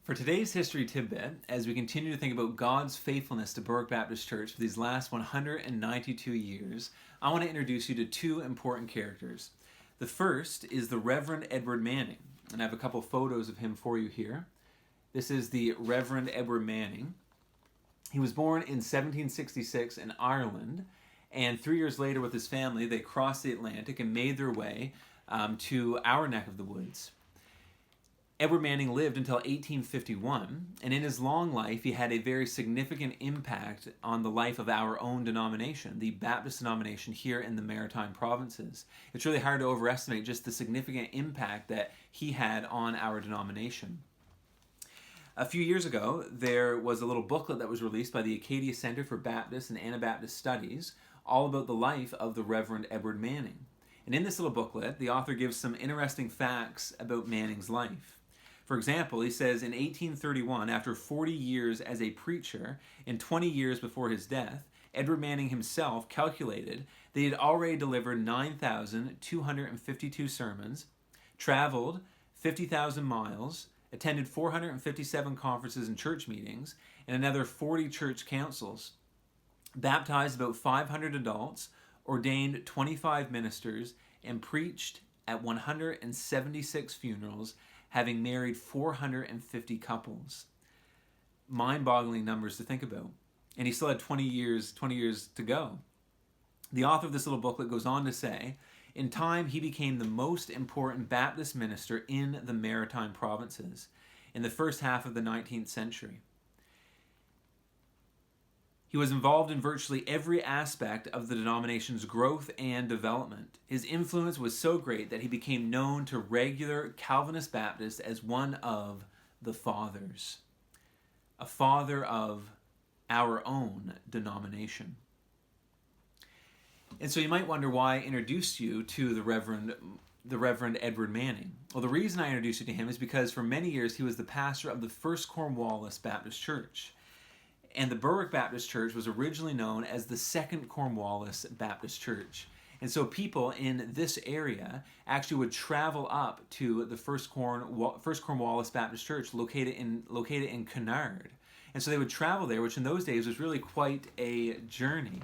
For today's History Tidbit, as we continue to think about God's faithfulness to Berwick Baptist Church for these last 192 years, I want to introduce you to two important characters. The first is the Reverend Edward Manning, and I have a couple photos of him for you here. This is the Reverend Edward Manning. He was born in 1766 in Ireland, and 3 years later with his family, they crossed the Atlantic and made their way to our neck of the woods. Edward Manning lived until 1851, and in his long life he had a very significant impact on the life of our own denomination, the Baptist denomination here in the Maritime Provinces. It's really hard to overestimate just the significant impact that he had on our denomination. A few years ago, there was a little booklet that was released by the Acadia Center for Baptist and Anabaptist Studies, all about the life of the Reverend Edward Manning. And in this little booklet, the author gives some interesting facts about Manning's life. For example, he says in 1831, after 40 years as a preacher and 20 years before his death, Edward Manning himself calculated that he had already delivered 9,252 sermons, traveled 50,000 miles, attended 457 conferences and church meetings, and another 40 church councils, baptized about 500 adults, ordained 25 ministers, and preached at 176 funerals, having married 450 couples. Mind-boggling numbers to think about. And he still had 20 years to go. The author of this little booklet goes on to say, in time he became the most important Baptist minister in the Maritime Provinces in the first half of the 19th century. He was involved in virtually every aspect of the denomination's growth and development. His influence was so great that he became known to regular Calvinist Baptists as one of the fathers, a father of our own denomination. And so you might wonder why I introduced you to the Reverend Edward Manning. Well, the reason I introduced you to him is because for many years he was the pastor of the First Cornwallis Baptist Church. And the Berwick Baptist Church was originally known as the Second Cornwallis Baptist Church. And so people in this area actually would travel up to the First Cornwallis Baptist Church located in Cunard. And so they would travel there, which in those days was really quite a journey.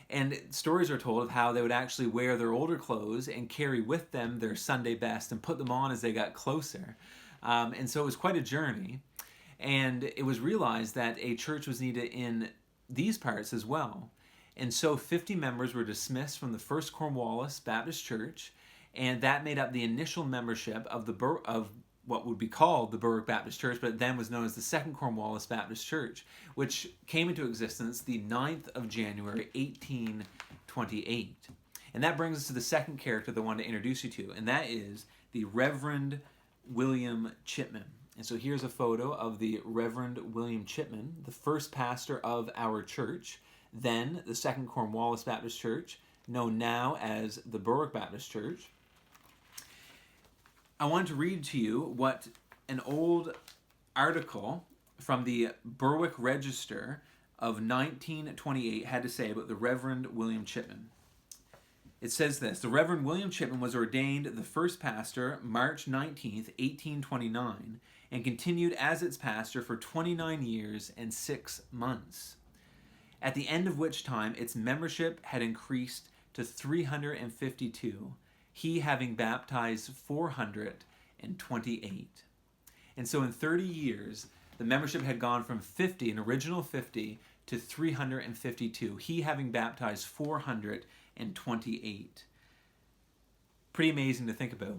And stories are told of how they would actually wear their older clothes and carry with them their Sunday best and put them on as they got closer. And so it was quite a journey. And it was realized that a church was needed in these parts as well. And so 50 members were dismissed from the First Cornwallis Baptist Church, and that made up the initial membership of what would be called the Berwick Baptist Church, but then was known as the Second Cornwallis Baptist Church, which came into existence the 9th of January, 1828. And that brings us to the second character that I wanted to introduce you to, and that is the Reverend William Chipman. And so here's a photo of the Reverend William Chipman, the first pastor of our church, then the Second Cornwallis Baptist Church, known now as the Berwick Baptist Church. I wanted to read to you what an old article from the Berwick Register of 1928 had to say about the Reverend William Chipman. It says this: the Reverend William Chipman was ordained the first pastor March 19th, 1829, and continued as its pastor for 29 years and 6 months, at the end of which time its membership had increased to 352, he having baptized 428. And so in 30 years, the membership had gone from 50, an original 50, to 352, he having baptized 428. Pretty amazing to think about.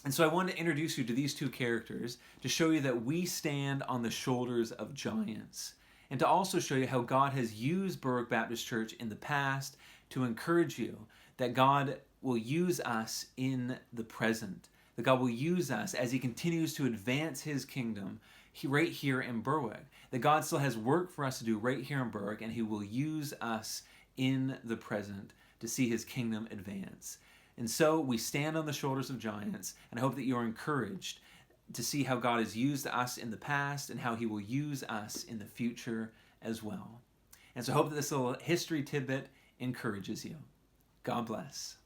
And so I wanted to introduce you to these two characters to show you that we stand on the shoulders of giants, and to also show you how God has used Berwick Baptist Church in the past to encourage you that God will use us in the present, that God will use us as he continues to advance his kingdom right here in Berwick, that God still has work for us to do right here in Berwick, and he will use us in the present to see his kingdom advance. And so we stand on the shoulders of giants, and I hope that you're encouraged to see how God has used us in the past and how he will use us in the future as well. And so I hope that this little history tidbit encourages you. God bless.